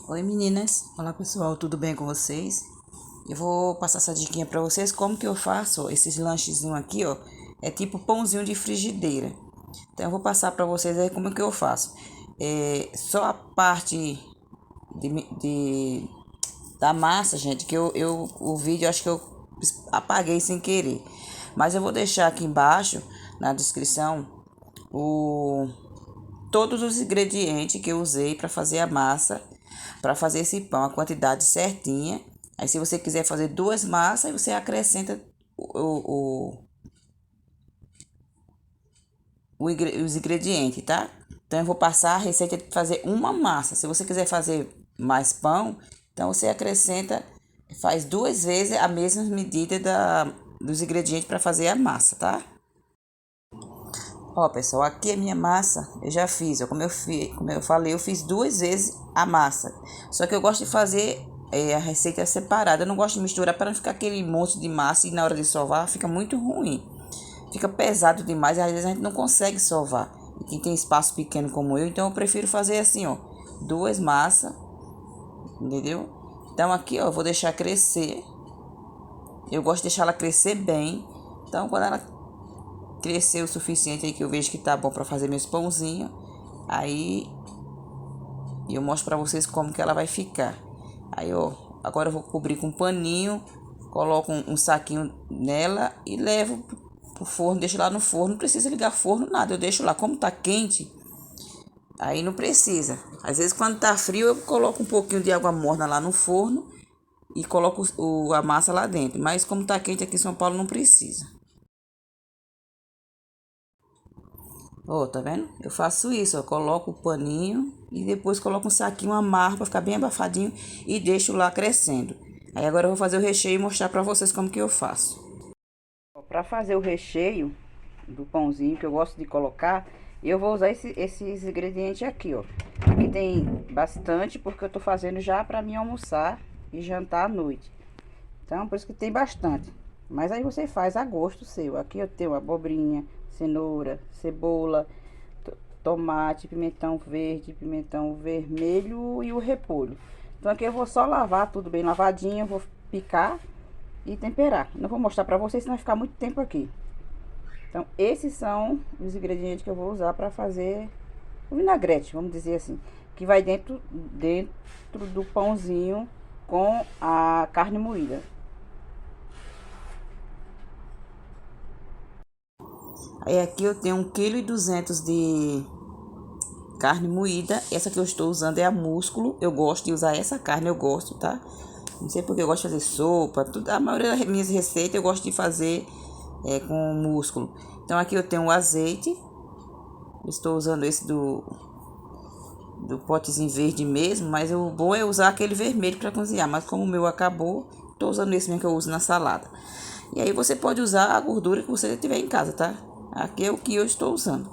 Oi meninas, olá pessoal, tudo bem com vocês? Eu vou passar essa diquinha pra vocês como que eu faço ó, esses lanchezinhos aqui, ó. É tipo pãozinho de frigideira. Então eu vou passar pra vocês aí como que eu faço. Só a parte de da massa, gente, que o vídeo acho que eu apaguei sem querer. Mas eu vou deixar aqui embaixo na descrição o todos os ingredientes que eu usei para fazer a massa, para fazer esse pão, a quantidade certinha. Aí, se você quiser fazer duas massas, você acrescenta os ingredientes, tá? Então, eu vou passar a receita de fazer uma massa. Se você quiser fazer mais pão, então você acrescenta, faz duas vezes a mesma medida dos ingredientes para fazer a massa, tá? Ó, pessoal, aqui a minha massa eu já fiz, ó, como eu falei, eu fiz duas vezes a massa. Só que eu gosto de fazer a receita separada, eu não gosto de misturar para não ficar aquele monte de massa e na hora de sovar fica muito ruim. Fica pesado demais e às vezes a gente não consegue sovar. E quem tem espaço pequeno como eu, então eu prefiro fazer assim, ó, duas massas, entendeu? Então aqui, ó, eu vou deixar crescer. Eu gosto de deixar ela crescer bem. Então quando ela crescer o suficiente aí que eu vejo que tá bom para fazer meus pãozinhos, aí eu mostro para vocês como que ela vai ficar. Aí, ó, agora eu vou cobrir com um paninho, coloco um saquinho nela e levo pro forno, deixo lá no forno, não precisa ligar forno, nada, eu deixo lá, como tá quente, aí não precisa. Às vezes quando tá frio eu coloco um pouquinho de água morna lá no forno e coloco a massa lá dentro, mas como tá quente aqui em São Paulo não precisa. Ó, tá vendo? Eu faço isso, eu coloco o paninho e depois coloco um saquinho, amarro para ficar bem abafadinho e deixo lá crescendo. Aí agora eu vou fazer o recheio e mostrar para vocês como que eu faço. Para fazer o recheio do pãozinho que eu gosto de colocar, eu vou usar esses ingredientes aqui, ó. Aqui tem bastante porque eu tô fazendo já para mim almoçar e jantar à noite. Então, por isso que tem bastante. Mas aí você faz a gosto seu. Aqui eu tenho abobrinha, cenoura, cebola, tomate, pimentão verde, pimentão vermelho e o repolho. Então aqui eu vou só lavar tudo bem lavadinho, vou picar e temperar. Não vou mostrar pra vocês, senão vai ficar muito tempo aqui. Então esses são os ingredientes que eu vou usar para fazer o vinagrete, vamos dizer assim. Que vai dentro do pãozinho com a carne moída. Aí aqui eu tenho 1,2 kg de carne moída. Essa que eu estou usando é a músculo. Eu gosto de usar essa carne, eu gosto, tá? Não sei porque eu gosto de fazer sopa, tudo, a maioria das minhas receitas eu gosto de fazer com músculo. Então aqui eu tenho o azeite. Eu estou usando esse do potezinho verde mesmo, mas o bom é usar aquele vermelho para cozinhar. Mas como o meu acabou, estou usando esse mesmo que eu uso na salada. E aí você pode usar a gordura que você tiver em casa, tá? Aqui é o que eu estou usando.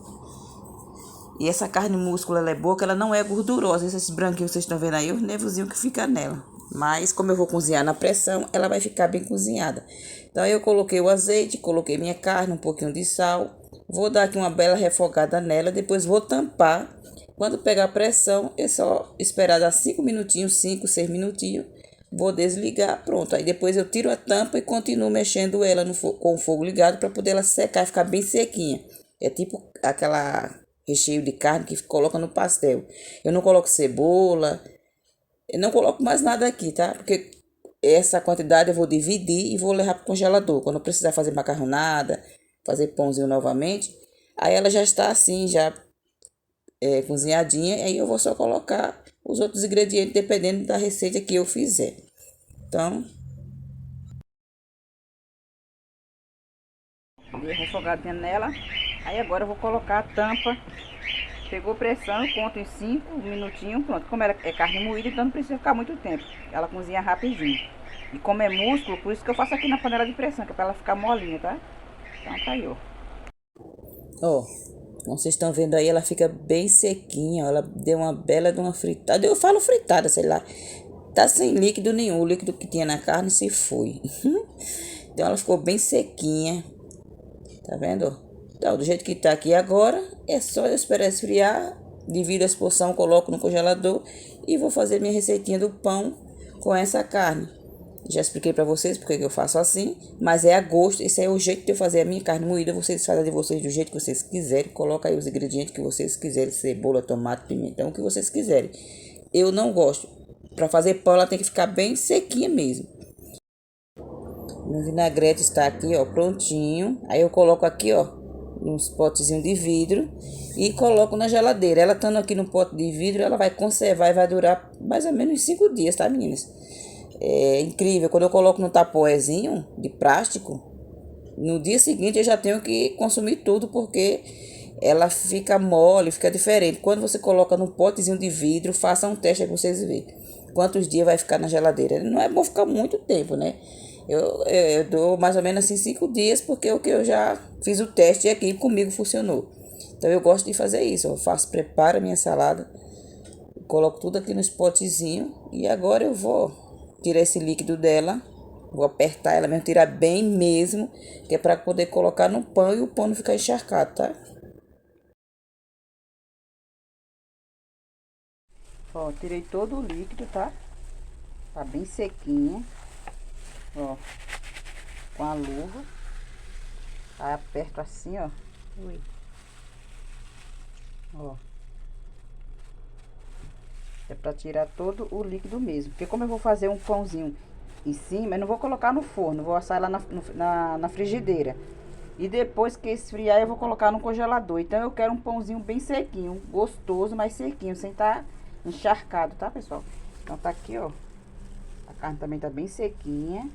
E essa carne múscula, ela é boa, que ela não é gordurosa. Esses branquinhos que vocês estão vendo aí, os nervozinhos que fica nela. Mas como eu vou cozinhar na pressão, ela vai ficar bem cozinhada. Então eu coloquei o azeite, coloquei minha carne, um pouquinho de sal. Vou dar aqui uma bela refogada nela, depois vou tampar. Quando pegar a pressão, é só esperar dar 5 minutinhos, 5, 6 minutinhos. Vou desligar, pronto. Aí depois eu tiro a tampa e continuo mexendo ela com o fogo ligado para poder ela secar e ficar bem sequinha. É tipo aquela recheio de carne que coloca no pastel. Eu não coloco cebola, eu não coloco mais nada aqui, tá? Porque essa quantidade eu vou dividir e vou levar pro congelador. Quando eu precisar fazer macarronada, fazer pãozinho novamente, aí ela já está assim, já cozinhadinha, aí eu vou só colocar os outros ingredientes dependendo da receita que eu fizer. Então, dei refogadinha nela. Aí agora eu vou colocar a tampa. Pegou pressão, eu conto em 5 minutinhos, pronto. Como ela é carne moída, então não precisa ficar muito tempo. Ela cozinha rapidinho. E como é músculo, por isso que eu faço aqui na panela de pressão, que é pra ela ficar molinha, tá? Então tá aí, ó. Ó, como vocês estão vendo aí, ela fica bem sequinha, ó. Ela deu uma bela de uma fritada. Eu falo fritada, sei lá. Tá sem líquido nenhum. O líquido que tinha na carne se foi. Então ela ficou bem sequinha. Tá vendo? Então, do jeito que tá aqui agora, é só eu esperar esfriar divido as porções, coloco no congelador e vou fazer minha receitinha do pão com essa carne. Já expliquei para vocês porque que eu faço assim, mas é a gosto. Esse é o jeito de eu fazer a minha carne moída. Vocês fazem de vocês do jeito que vocês quiserem. Coloca aí os ingredientes que vocês quiserem, cebola, tomate, pimentão, o que vocês quiserem. Eu não gosto. Para fazer pão, ela tem que ficar bem sequinha mesmo. Meu vinagrete está aqui, ó, prontinho. Aí eu coloco aqui, ó, nos potezinhos de vidro e coloco na geladeira. Ela estando aqui no pote de vidro, ela vai conservar e vai durar mais ou menos 5 dias, tá, meninas? É incrível. Quando eu coloco no tapoezinho de plástico, no dia seguinte eu já tenho que consumir tudo porque ela fica mole, fica diferente. Quando você coloca no potezinho de vidro, faça um teste aí pra vocês verem quantos dias vai ficar na geladeira. Não é bom ficar muito tempo, né? Eu dou mais ou menos assim 5 dias, porque é o que eu já fiz o teste e aqui comigo funcionou. Então eu gosto de fazer isso. Eu preparo a minha salada, coloco tudo aqui nos potezinhos e agora eu vou tirar esse líquido dela. Vou apertar ela mesmo, tirar bem mesmo, que é para poder colocar no pão e o pão não ficar encharcado, tá? Ó, tirei todo o líquido, tá? Tá bem sequinha. Ó, com a luva. Aí aperto assim, ó. Ui. Ó. É pra tirar todo o líquido mesmo. Porque como eu vou fazer um pãozinho em cima, eu não vou colocar no forno. Vou assar lá na frigideira. E depois que esfriar, eu vou colocar no congelador. Então eu quero um pãozinho bem sequinho, gostoso, mas sequinho, sem estar encharcado, tá, pessoal? Então tá aqui, ó. A carne também tá bem sequinha.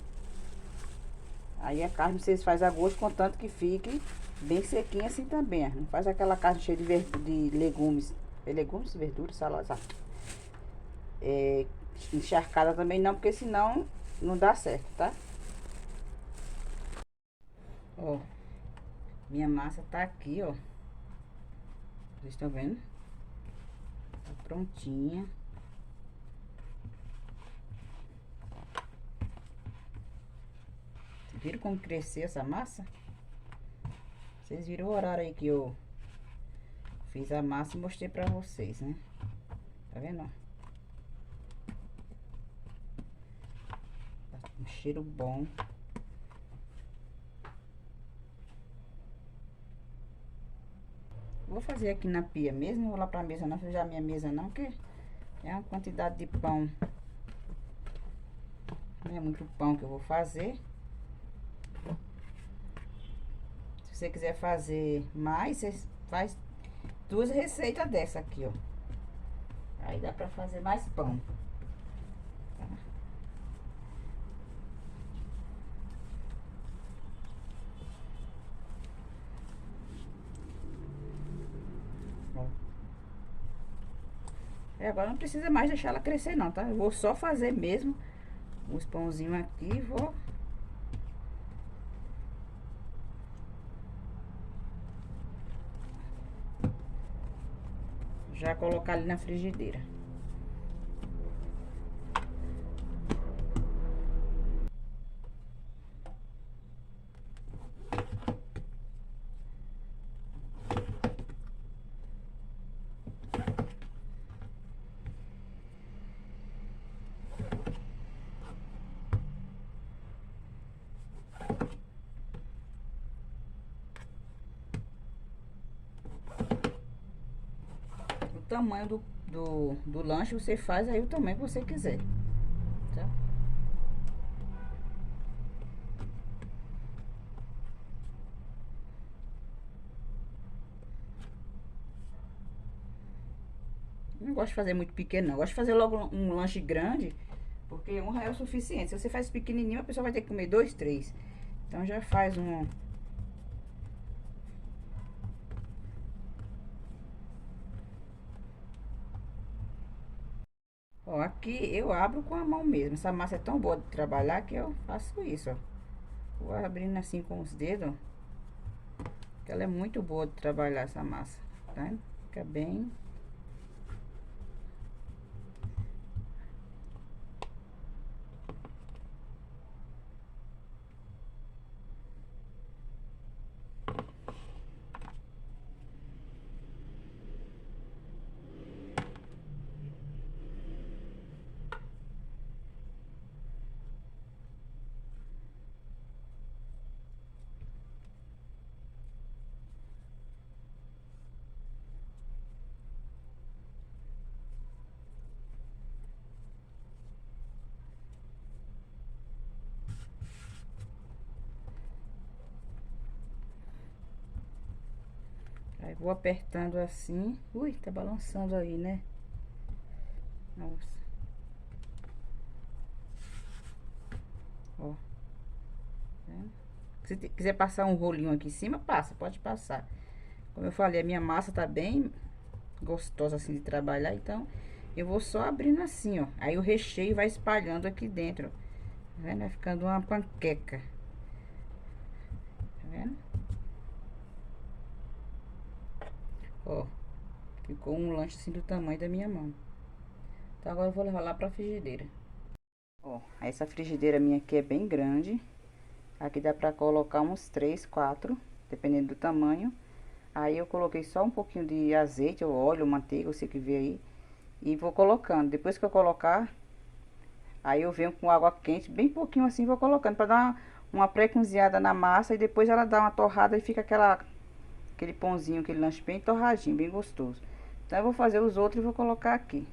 Aí a carne vocês fazem a gosto, contanto que fique bem sequinha assim também. Não faz aquela carne cheia de legumes. Legumes, verduras, saladas. Encharcada também não, porque senão não dá certo, tá? Ó, minha massa tá aqui, ó. Vocês estão vendo? Tá prontinha. Viram como cresceu essa massa? Vocês viram o horário aí que eu fiz a massa e mostrei pra vocês, né? Tá vendo? Tá um cheiro bom. Vou fazer aqui na pia mesmo, não vou lá pra mesa não, sujar minha mesa não, porque é uma quantidade de pão. Não é muito pão que eu vou fazer. Se você quiser fazer mais, você faz 2 receitas dessa aqui, ó. Aí dá pra fazer mais pão. Tá? Agora não precisa mais deixar ela crescer não, tá? Eu vou só fazer mesmo os pãozinhos aqui e vou... já colocar ali na frigideira. O tamanho do lanche você faz aí o tamanho que você quiser, tá? Não gosto de fazer muito pequeno, não. Gosto de fazer logo um lanche grande, porque um é o suficiente. Se você faz pequenininho, a pessoa vai ter que comer 2, 3. Então já faz um... Ó, aqui eu abro com a mão mesmo. Essa massa é tão boa de trabalhar que eu faço isso, ó. Vou abrindo assim com os dedos, ó. Que ela é muito boa de trabalhar essa massa, tá? Fica bem... Vou apertando assim. Ui, tá balançando aí, né? Nossa. Ó. Tá vendo? Se quiser passar um rolinho aqui em cima, passa, pode passar. Como eu falei, a minha massa tá bem gostosa assim de trabalhar, então eu vou só abrindo assim, ó. Aí o recheio vai espalhando aqui dentro, tá vendo? Vai ficando uma panqueca, tá vendo? Ó, ficou um lanche assim do tamanho da minha mão. Então agora eu vou levar lá pra frigideira. Ó, essa frigideira minha aqui é bem grande. Aqui dá pra colocar uns 3, 4, dependendo do tamanho. Aí eu coloquei só um pouquinho de azeite ou óleo, manteiga, você que vê aí. E vou colocando. Depois que eu colocar, aí eu venho com água quente, bem pouquinho assim, vou colocando pra dar uma pré-cozinhada na massa. E depois ela dá uma torrada e fica aquele pãozinho, aquele lanche bem torradinho, bem gostoso. Então eu vou fazer os outros e vou colocar aqui.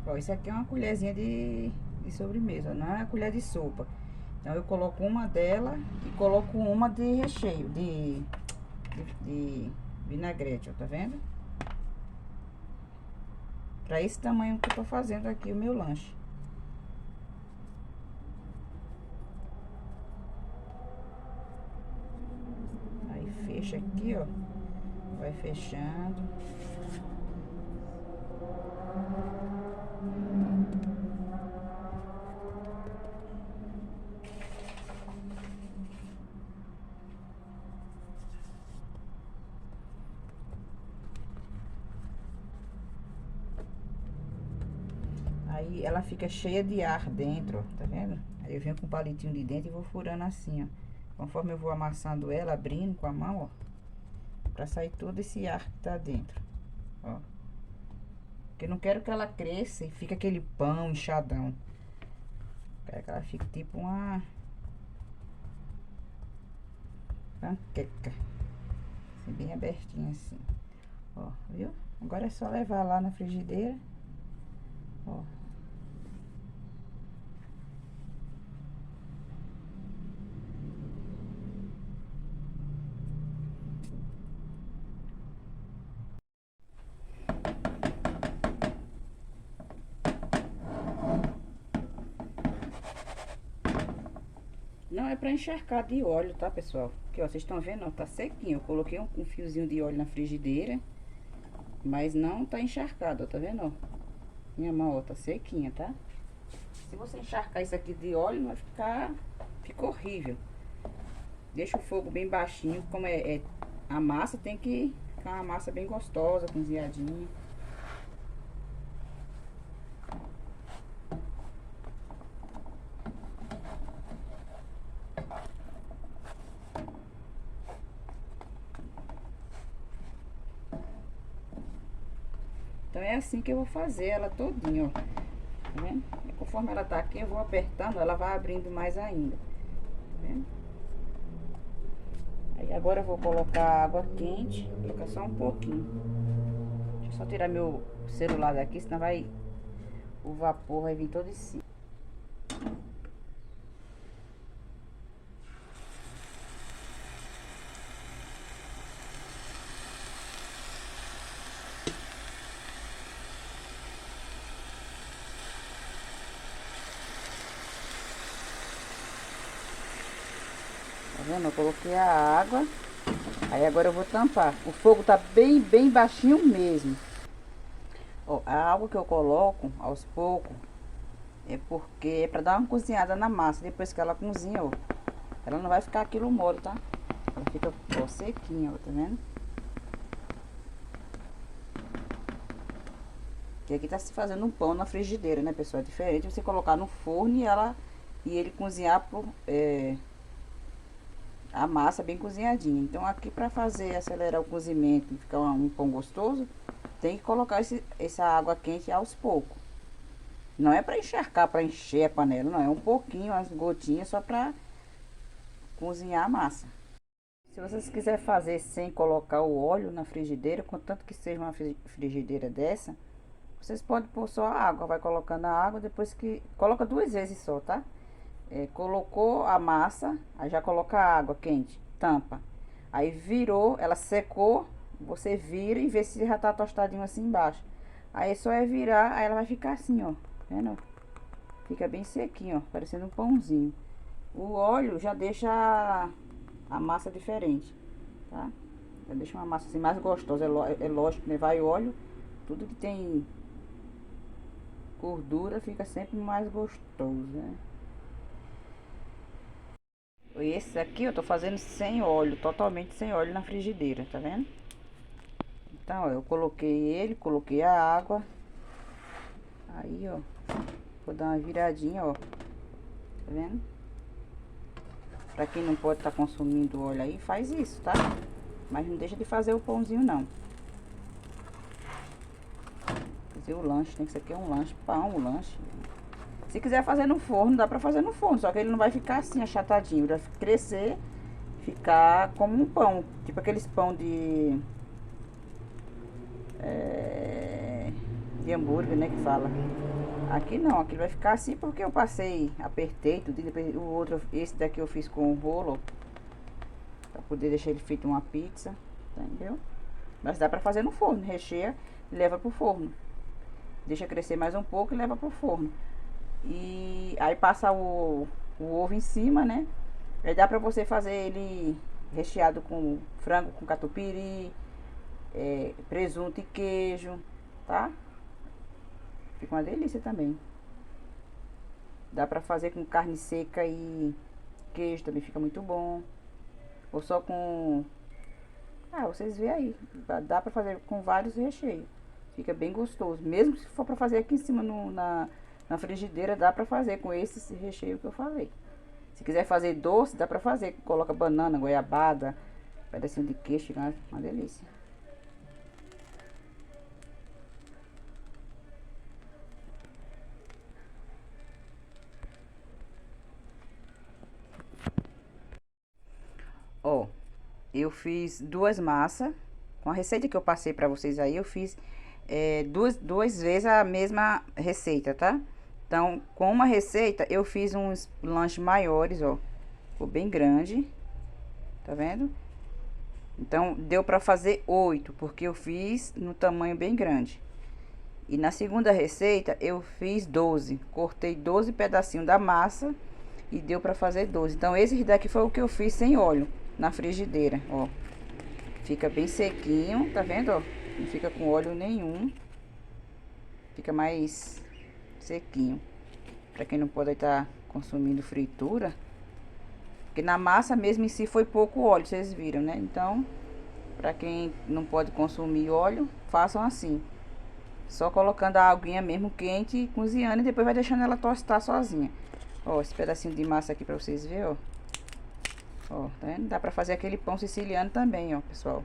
Ó, isso aqui é uma colherzinha de sobremesa, não é uma colher de sopa. Então eu coloco uma dela e coloco uma de recheio, de vinagrete, ó, tá vendo? Pra esse tamanho que eu tô fazendo aqui o meu lanche. Aí fecha aqui, ó. Vai fechando. Aí ela fica cheia de ar dentro, ó, tá vendo? Aí eu venho com o palitinho de dentro e vou furando assim, ó. Conforme eu vou amassando ela, abrindo com a mão, ó. Pra sair todo esse ar que tá dentro, ó. Porque eu não quero que ela cresça e fique aquele pão inchadão. Quero que ela fique tipo uma panqueca. Assim, bem abertinha assim. Ó, viu? Agora é só levar lá na frigideira. Ó. Não é pra encharcar de óleo, tá, pessoal? Aqui, ó, vocês estão vendo, ó, tá sequinho. Eu coloquei um fiozinho de óleo na frigideira, mas não tá encharcado, ó, tá vendo, ó? Minha mão, ó, tá sequinha, tá? Se você encharcar isso aqui de óleo, vai fica horrível. Deixa o fogo bem baixinho, como a massa tem que ficar uma massa bem gostosa, cozinhadinha. Então é assim que eu vou fazer ela todinha, ó. Tá vendo? E conforme ela tá aqui, eu vou apertando, ela vai abrindo mais ainda. Tá vendo? Aí agora eu vou colocar água quente, vou colocar só um pouquinho. Deixa eu só tirar meu celular daqui, senão o vapor vai vir todo em cima. Tá vendo? Eu coloquei a água. Aí agora eu vou tampar. O fogo tá bem baixinho mesmo. Ó, a água que eu coloco aos poucos é porque é pra dar uma cozinhada na massa. Depois que ela cozinha, ó, ela não vai ficar aquilo mole, tá? Ela fica, ó, sequinha, ó, tá vendo? Que aqui tá se fazendo um pão na frigideira, né, pessoal? É diferente você colocar no forno e ele cozinhar a massa bem cozinhadinha. Então aqui pra fazer, acelerar o cozimento e ficar um pão gostoso, tem que colocar essa água quente aos poucos. Não é pra encharcar, pra encher a panela, não. É um pouquinho, umas gotinhas, só pra cozinhar a massa. Se vocês quiserem fazer sem colocar o óleo na frigideira, contanto que seja uma frigideira dessa, Vocês podem pôr só a água, vai colocando a água, depois que... Coloca 2 vezes só, tá? Colocou a massa, aí já coloca a água quente, tampa. Aí virou, ela secou, você vira e vê se já tá tostadinho assim embaixo. Aí só é virar, aí ela vai ficar assim, ó, tá vendo? Fica bem sequinho, ó, parecendo um pãozinho. O óleo já deixa a massa diferente, tá? Já deixa uma massa assim mais gostosa, é lógico, né? Vai óleo, tudo que tem gordura fica sempre mais gostoso, né? Esse aqui eu tô fazendo sem óleo, totalmente sem óleo na frigideira, tá vendo? Então, ó, eu coloquei ele, coloquei a água. Aí, ó, vou dar uma viradinha, ó. Tá vendo? Pra quem não pode estar consumindo óleo aí, faz isso, tá? Mas não deixa de fazer o pãozinho, não. Fazer o lanche, tem que ser aqui um lanche, pão, um lanche. Se quiser fazer no forno, dá pra fazer no forno, só que ele não vai ficar assim achatadinho, ele vai crescer, ficar como um pão, tipo aqueles pão de hambúrguer, né, que fala. Aqui não, aqui vai ficar assim porque eu passei, apertei tudo, depois o outro, esse daqui eu fiz com o rolo, pra poder deixar ele feito uma pizza, entendeu? Mas dá pra fazer no forno, recheia e leva pro forno. Deixa crescer mais um pouco e leva pro forno. E aí passa o ovo em cima, né? Aí dá pra você fazer ele recheado com frango, com catupiry, presunto e queijo, tá? Fica uma delícia também. Dá pra fazer com carne seca e queijo, também fica muito bom. Ou só com... Ah, vocês veem aí. Dá pra fazer com vários recheios. Fica bem gostoso. Mesmo se for pra fazer aqui em cima na frigideira, dá pra fazer com esse recheio que eu falei. Se quiser fazer doce, dá pra fazer. Coloca banana, goiabada, pedacinho de queijo, fica uma delícia. Ó, eu fiz 2 massas. Com a receita que eu passei pra vocês aí, eu fiz duas vezes a mesma receita, tá? Então, com uma receita, eu fiz uns lanches maiores, ó. Ficou bem grande, tá vendo? Então, deu pra fazer 8, porque eu fiz no tamanho bem grande. E na segunda receita, eu fiz 12. Cortei 12 pedacinhos da massa e deu pra fazer 12. Então, esse daqui foi o que eu fiz sem óleo, na frigideira, ó. Fica bem sequinho, tá vendo, ó? Não fica com óleo nenhum. Fica mais sequinho. Pra quem não pode estar consumindo fritura. Porque na massa mesmo em si foi pouco óleo, vocês viram, né? Então, pra quem não pode consumir óleo, façam assim. Só colocando a aguinha mesmo quente e cozinhando e depois vai deixando ela tostar sozinha. Ó, esse pedacinho de massa aqui pra vocês verem, ó. Ó, tá vendo? Dá pra fazer aquele pão siciliano também, ó, pessoal.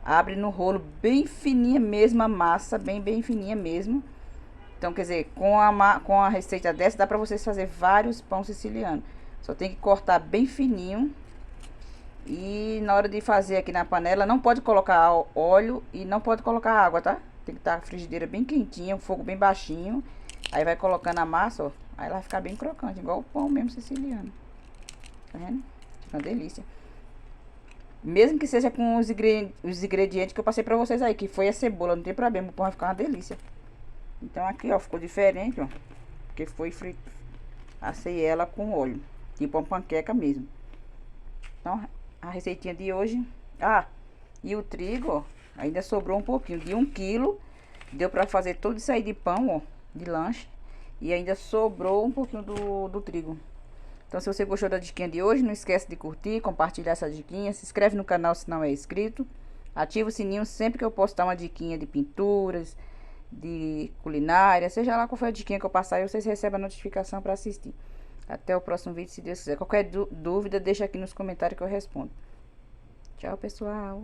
Abre no rolo bem fininha mesmo a massa, bem fininha mesmo. Então, quer dizer, com a receita dessa, dá pra vocês fazer vários pão siciliano. Só tem que cortar bem fininho. E na hora de fazer aqui na panela, não pode colocar óleo e não pode colocar água, tá? Tem que estar a frigideira bem quentinha, o fogo bem baixinho. Aí vai colocando a massa, ó. Aí ela vai ficar bem crocante, igual o pão mesmo siciliano. Tá vendo? Fica uma delícia. Mesmo que seja com os ingredientes que eu passei pra vocês aí, que foi a cebola, não tem problema, o pão vai ficar uma delícia. Então aqui, ó, ficou diferente, ó. Porque foi frito. Assei ela com óleo, tipo uma panqueca mesmo. Então, a receitinha de hoje. Ah, e o trigo, ó, ainda sobrou um pouquinho, de 1 quilo. Deu pra fazer tudo isso aí de pão, ó, de lanche. E ainda sobrou um pouquinho do trigo. Então, se você gostou da diquinha de hoje, não esquece de curtir, compartilhar essa diquinha. Se inscreve no canal se não é inscrito. Ativa o sininho sempre que eu postar uma diquinha de pinturas, de culinária. Seja lá qual for a diquinha que eu passar, aí vocês recebem a notificação para assistir. Até o próximo vídeo, se Deus quiser. Qualquer dúvida, deixa aqui nos comentários que eu respondo. Tchau, pessoal.